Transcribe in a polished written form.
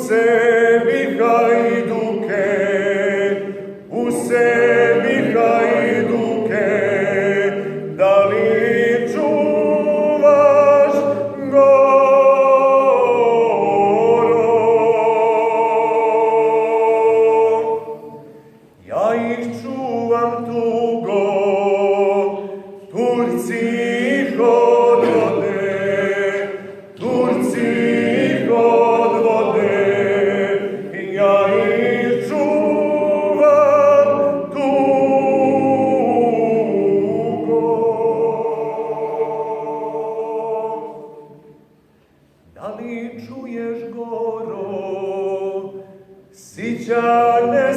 sebi hajduke, u sebi hajduke, da li čuvaš goro? Ja ih čuvam tugo, Turci ih odvode, Turci ih odvode, ja ih čuvam tugo. Da li čuješ goro, sićane